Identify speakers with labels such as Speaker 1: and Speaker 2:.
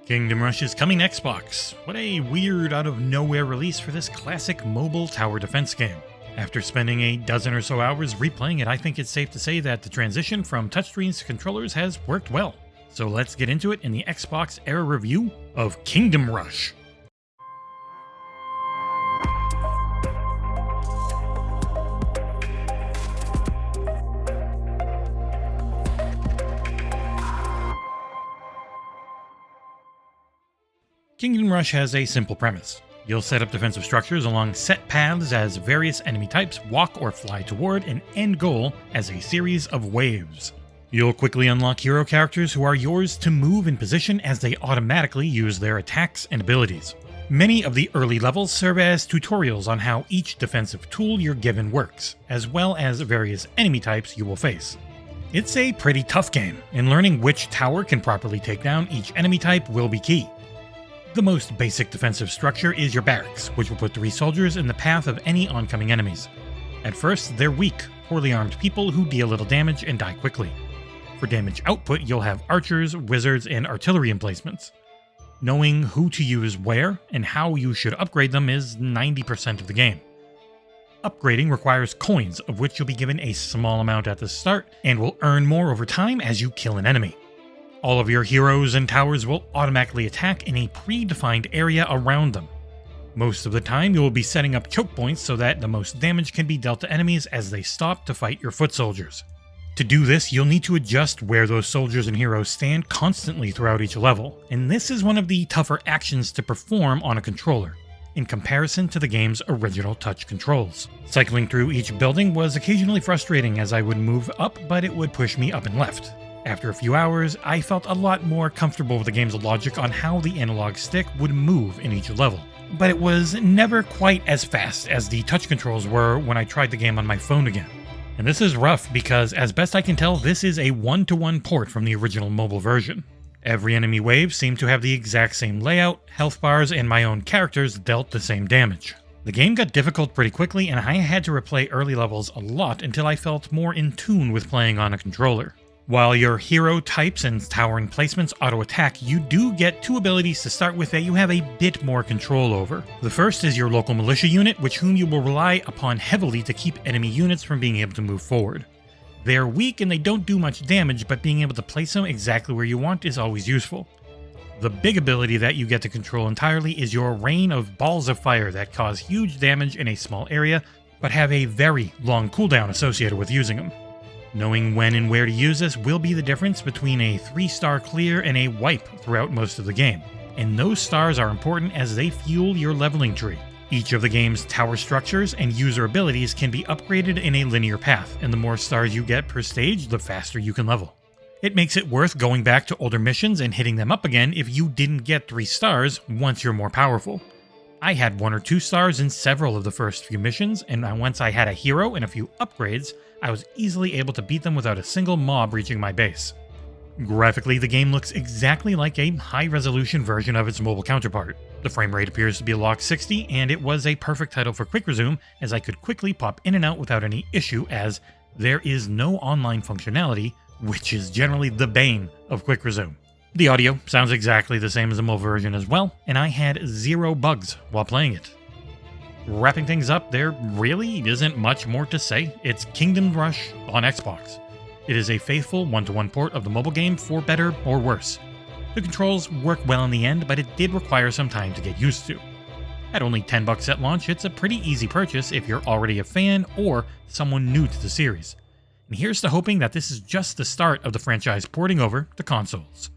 Speaker 1: Kingdom Rush is coming to Xbox. What a weird out-of-nowhere release for this classic mobile tower defense game. After spending a dozen or so hours replaying it, I think it's safe to say that the transition from touchscreens to controllers has worked well. So let's get into it in the XboxEra review of Kingdom Rush. Kingdom Rush has a simple premise. You'll set up defensive structures along set paths as various enemy types walk or fly toward an end goal as a series of waves. You'll quickly unlock hero characters who are yours to move in position as they automatically use their attacks and abilities. Many of the early levels serve as tutorials on how each defensive tool you're given works, as well as various enemy types you will face. It's a pretty tough game, and learning which tower can properly take down each enemy type will be key. The most basic defensive structure is your barracks, which will put 3 soldiers in the path of any oncoming enemies. At first, they're weak, poorly armed people who deal little damage and die quickly. For damage output, you'll have archers, wizards, and artillery emplacements. Knowing who to use where and how you should upgrade them is 90% of the game. Upgrading requires coins, of which you'll be given a small amount at the start, and will earn more over time as you kill an enemy. All of your heroes and towers will automatically attack in a predefined area around them. Most of the time, you will be setting up choke points so that the most damage can be dealt to enemies as they stop to fight your foot soldiers. To do this, you'll need to adjust where those soldiers and heroes stand constantly throughout each level, and this is one of the tougher actions to perform on a controller, in comparison to the game's original touch controls. Cycling through each building was occasionally frustrating as I would move up, but it would push me up and left. After a few hours, I felt a lot more comfortable with the game's logic on how the analog stick would move in each level. But it was never quite as fast as the touch controls were when I tried the game on my phone again. And this is rough because, as best I can tell, this is a one-to-one port from the original mobile version. Every enemy wave seemed to have the exact same layout, health bars, and my own characters dealt the same damage. The game got difficult pretty quickly, and I had to replay early levels a lot until I felt more in tune with playing on a controller. While your hero types and tower emplacements auto-attack, you do get 2 abilities to start with that you have a bit more control over. The first is your local militia unit, whom you will rely upon heavily to keep enemy units from being able to move forward. They're weak and they don't do much damage, but being able to place them exactly where you want is always useful. The big ability that you get to control entirely is your rain of balls of fire that cause huge damage in a small area, but have a very long cooldown associated with using them. Knowing when and where to use this will be the difference between a 3-star clear and a wipe throughout most of the game, and those stars are important as they fuel your leveling tree. Each of the game's tower structures and user abilities can be upgraded in a linear path, and the more stars you get per stage, the faster you can level. It makes it worth going back to older missions and hitting them up again if you didn't get 3 stars once you're more powerful. I had 1 or 2 stars in several of the first few missions, and once I had a hero and a few upgrades, I was easily able to beat them without a single mob reaching my base. Graphically, the game looks exactly like a high-resolution version of its mobile counterpart. The frame rate appears to be locked 60, and it was a perfect title for quick resume, as I could quickly pop in and out without any issue, as there is no online functionality, which is generally the bane of quick resume. The audio sounds exactly the same as the mobile version as well, and I had 0 bugs while playing it. Wrapping things up, there really isn't much more to say. It's Kingdom Rush on Xbox. It is a faithful one-to-one port of the mobile game for better or worse. The controls work well in the end, but it did require some time to get used to. At only $10 at launch, it's a pretty easy purchase if you're already a fan or someone new to the series. And here's to hoping that this is just the start of the franchise porting over to consoles.